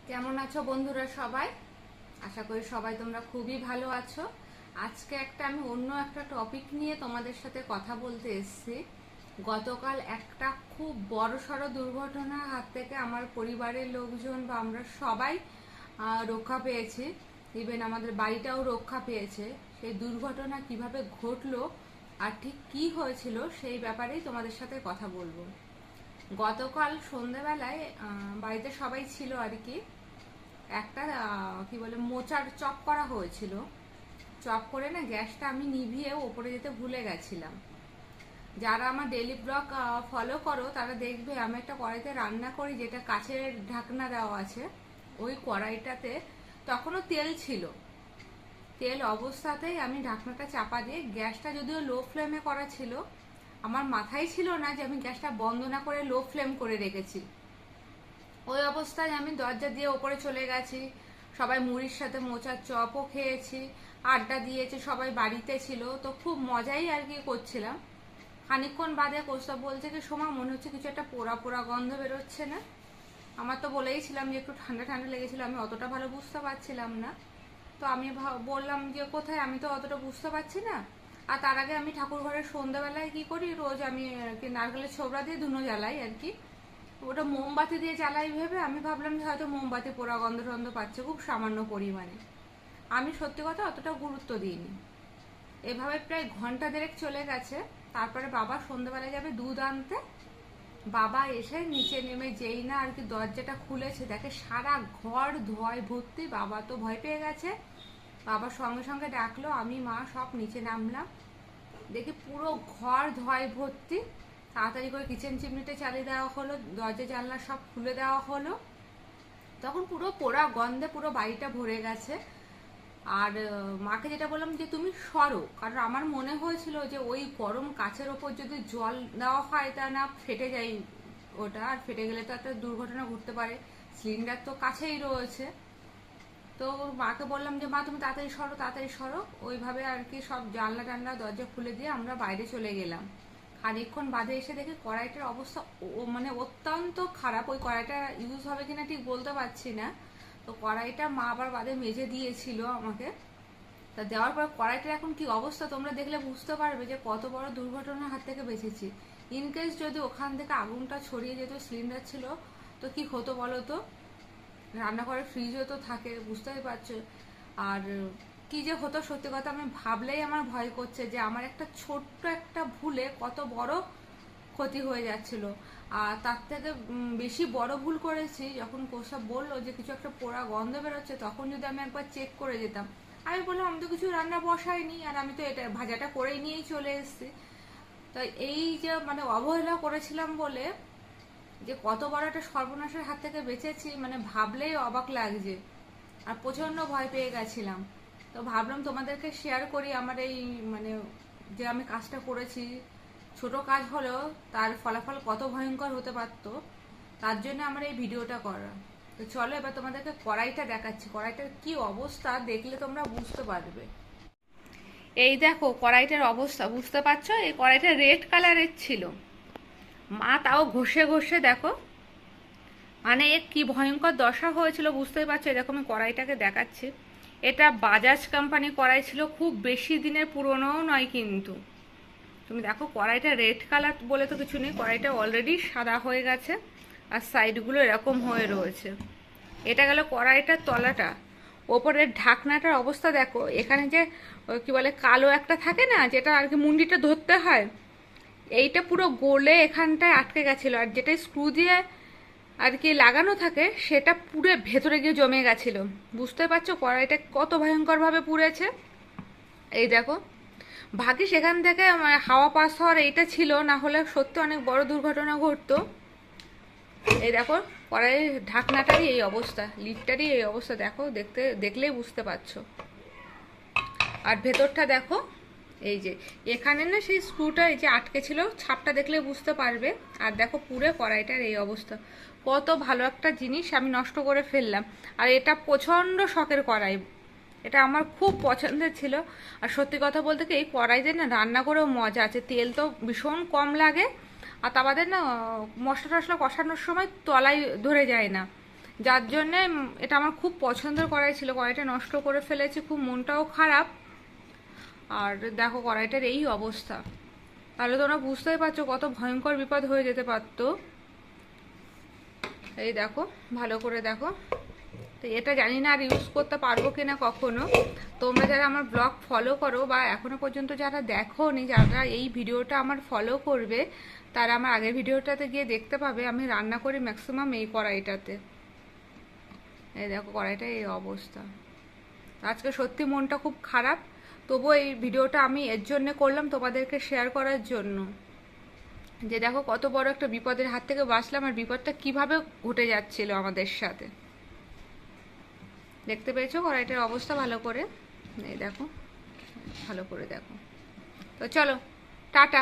কেমন আছো বন্ধুরা সবাই? আশা করি সবাই তোমরা খুবই ভালো আছো। আজকে আমি অন্য একটা টপিক নিয়ে তোমাদের সাথে কথা বলতে এসেছি। গতকাল একটা খুব বড়সড় দুর্ঘটনার হাত থেকে আমার পরিবারের লোকজন বা আমরা সবাই রক্ষা পেয়েছি। ইভেন আমাদের বাড়িটাও রক্ষা পেয়েছে। সেই দুর্ঘটনা কিভাবে ঘটলো আর ঠিক কি হয়েছিল সেই ব্যাপারেই তোমাদের সাথে কথা বলবো। গতকাল সন্ধ্যাবেলায় বাড়িতে সবাই ছিল আর কি। একটা কি বলে মোচার চপ করা হয়েছিল। চপ করে না গ্যাসটা আমি নিভিয়ে ওপরে যেতে ভুলে গেছিলাম। যারা আমার ডেলি ব্লগ ফলো করো তারা দেখবে আমি একটা কড়াইতে রান্না করি, যেটা কাচের ঢাকনা দেওয়া আছে। ওই কড়াইটাতে তখনও তেল ছিল। তেল অবস্থাতেই আমি ঢাকনাটা চাপা দিয়ে, গ্যাসটা যদিও লো ফ্লেমে করা ছিল, আমার মাথায় ছিল না যে আমি গ্যাসটা বন্ধ না করে লো ফ্লেম করে রেখেছি। ওই অবস্থায় আমি দরজা দিয়ে ওপরে চলে গেছি। সবাই মুড়ির সাথে মোচার চপও খেয়েছি, আড্ডা দিয়েছি, সবাই বাড়িতে ছিল, তো খুব মজাই আর কি করছিলাম। খানিকক্ষণ বাদে কৌস্তব বলছে কি, সোমা মনে হচ্ছে কিছু একটা পোড়া পোড়া গন্ধ বেরোচ্ছে না? আমার তো বলেইছিলাম যে একটু ঠান্ডা ঠান্ডা লেগেছিল, আমি অতটা ভালো বুঝতে পারছিলাম না। তো আমি বললাম যে কোথায়, আমি তো অতটা বুঝতে পারছি না। আর তার আগে আমি ঠাকুর ঘরের সন্ধ্যাবেলায় কি করি, রোজ আমি আর কি নারকেলের ছোবড়া দিয়ে ধুনো জ্বালাই আর কি। ওটা মোমবাতি দিয়ে জ্বালাই ভেবে আমি ভাবলাম যে হয়তো মোমবাতি পোড়া গন্ধ টন্ধ পাচ্ছে খুব সামান্য পরিমাণে। আমি সত্যি কথা অতটা গুরুত্ব দিইনি। এভাবে প্রায় ঘন্টা দেড়েক চলে গেছে। তারপরে বাবা সন্ধ্যাবেলায় যাবে দুধ আনতে। বাবা এসে নিচে নেমে যেই না আর কি দরজাটা খুলেছে, দেখে সারা ঘর ধোঁয়ায় ভর্তি। বাবা তো ভয় পেয়ে গেছে। বাবা সঙ্গে সঙ্গে ডাকলো, আমি মা সব নিচে নামলাম। দেখি পুরো ঘর ধোঁয়ায় ভর্তি। তাড়াতাড়ি করে কিচেন চিমনিটা চালিয়ে দেওয়া হলো, দরজা জানলা সব খুলে দেওয়া হলো। তখন পুরো পোড়া গন্ধে পুরো বাড়িটা ভরে গেছে। আর মাকে যেটা বললাম যে তুমি সরো, কারণ আমার মনে হয়েছিল যে ওই গরম কাছের ওপর যদি জল দেওয়া হয় তা না ফেটে যায় ওটা, আর ফেটে গেলে তো একটা দুর্ঘটনা ঘটতে পারে। সিলিন্ডার তো কাছেই রয়েছে। তো মাকে বললাম যে মা তুমি তাড়াতাড়ি সরো তাড়াতাড়ি সরো। ওইভাবে আর কি সব জানলা টানলা দরজা খুলে দিয়ে আমরা বাইরে চলে গেলাম। খানিকক্ষণ বাদে এসে দেখি কড়াইটার অবস্থা মানে অত্যন্ত খারাপ। ওই কড়াইটা ইউজ হবে কিনা ঠিক বলতে পারছি না। তো কড়াইটা মা আবার বাদে মেজে দিয়েছিল আমাকে। তা দেওয়ার পর কড়াইটার এখন কি অবস্থা তোমরা দেখলে বুঝতে পারবে যে কত বড় দুর্ঘটনার হাত থেকে বেঁচেছি। ইনকেস যদি ওখান থেকে আগুনটা ছড়িয়ে যেত, সিলিন্ডার ছিল, তো কি হতো বলো তো? রান্নাঘরের ফ্রিজও তো থাকে, বুঝতেই পারছো। আর কি যে হতো সত্যি কথা আমি ভাবলেই আমার ভয় করছে যে আমার একটা ছোট্ট একটা ভুলে কত বড় ক্ষতি হয়ে যাচ্ছিল। আর তার থেকে বেশি বড় ভুল করেছি যখন কোসা বললো যে কিছু একটা পোড়া গন্ধ বেরোচ্ছে, তখন যদি আমি একবার চেক করে যেতাম। আমি বললাম আমি তো কিছু রান্না বসাইনি, আর আমি তো এটা ভাজাটা করেই নিয়েই চলে এসেছি। তো এই যে মানে অবহেলা করেছিলাম বলে যে কত বড় একটা সর্বনাশের হাত থেকে বেঁচেছি, মানে ভাবলেই অবাক লাগছে। আর প্রচন্ড ভয় পেয়ে গেছিলাম। তো ভাবলাম তোমাদেরকে শেয়ার করি আমার এই মানে যে আমি কাজটা করেছি। ছোট কাজ হলেও তার ফলাফল কত ভয়ঙ্কর হতে পারত, তার জন্য আমার এই ভিডিওটা করা। তো চলো এবার তোমাদেরকে কড়াইটা দেখাচ্ছি। কড়াইটার কি অবস্থা দেখলে তোমরা বুঝতে পারবে। এই দেখো কড়াইটার অবস্থা, বুঝতে পারছো? এই কড়াইটা রেড কালারের ছিল। মা তাও ঘষে ঘষে দেখো, মানে কি ভয়ঙ্কর দশা হয়েছিল বুঝতেই পারছো। এরকম আমি কড়াইটাকে দেখাচ্ছি। এটা বাজাজ কোম্পানি কড়াই ছিল, খুব বেশি দিনের পুরনোও নয় কিন্তু। তুমি দেখো কড়াইটা রেড কালার বলে তো কিছু নেই, কড়াইটা অলরেডি সাদা হয়ে গেছে আর সাইডগুলো এরকম হয়ে রয়েছে। এটা গেল কড়াইটার তলাটা। ওপরের ঢাকনাটার অবস্থা দেখো, এখানে যে কি বলে কালো একটা থাকে না, যেটা আর কি মুন্ডিটা ধরতে হয়, এইটা পুরো গলে এখানটায় আটকে গেছিলো। আর যেটা স্ক্রু দিয়ে আর কি লাগানো থাকে সেটা পুরো ভেতরে গিয়ে জমে গেছিল। বুঝতে পারছো কড়াইটা কত ভয়ঙ্করভাবে পুড়েছে। এই দেখো, ভাগ্যে সেখান থেকে হাওয়া পাস হওয়ার এইটা ছিল, না হলে সত্যি অনেক বড় দুর্ঘটনা ঘটতো। এই দেখো কড়াইয়ের ঢাকনাটারই এই অবস্থা, লিডটারই এই অবস্থা, দেখো দেখলেই বুঝতে পারছো। আর ভেতরটা দেখো, এই যে এখানে না সেই স্ক্রুটা এই যে আটকে ছিল, ছাপটা দেখলে বুঝতে পারবে। আর দেখো পুরো কড়াইটার এই অবস্থা। কত ভালো একটা জিনিস আমি নষ্ট করে ফেললাম। আর এটা প্রচণ্ড শখের কড়াই, এটা আমার খুব পছন্দের ছিল। আর সত্যি কথা বলতে কি এই কড়াইতে না রান্না করেও মজা আছে, তেল তো ভীষণ কম লাগে। আর তা বাদে না মশলা টশলা কষানোর সময় তলায় ধরে যায় না। যার জন্যে এটা আমার খুব পছন্দের কড়াই ছিল, কড়াইটা নষ্ট করে ফেলেছি, খুব মনটাও খারাপ। আর দেখো কড়াইটার এই অবস্থা, তাহলে তোমরা বুঝতেই পারছো কত ভয়ঙ্কর বিপদ হয়ে যেতে পারতো। এই দেখো, ভালো করে দেখো। তো এটা জানি না আর ইউজ করতে পারবো কিনা কখনো। তোমরা যারা আমার ব্লগ ফলো করো বা এখনো পর্যন্ত যারা দেখোনি, যারা এই ভিডিওটা আমার ফলো করবে, তারা আমার আগের ভিডিওটাতে গিয়ে দেখতে পাবে আমি রান্না করি ম্যাক্সিমাম এই কড়াইটাতে। এই দেখো কড়াইটা এই অবস্থা। আজকে সত্যি মনটা খুব খারাপ, তবুও এই ভিডিওটা আমি এর জন্য করলাম, তোমাদেরকে শেয়ার করার জন্য, যে দেখো কত বড় একটা বিপদের হাত থেকে বাঁচলাম আর বিপদটা কিভাবে ঘটে যাচ্ছিল আমাদের সাথে। দেখতে পেয়েছো কড়াইটার অবস্থা ভালো করে? এই দেখো, ভালো করে দেখো। তো চলো, টাটা।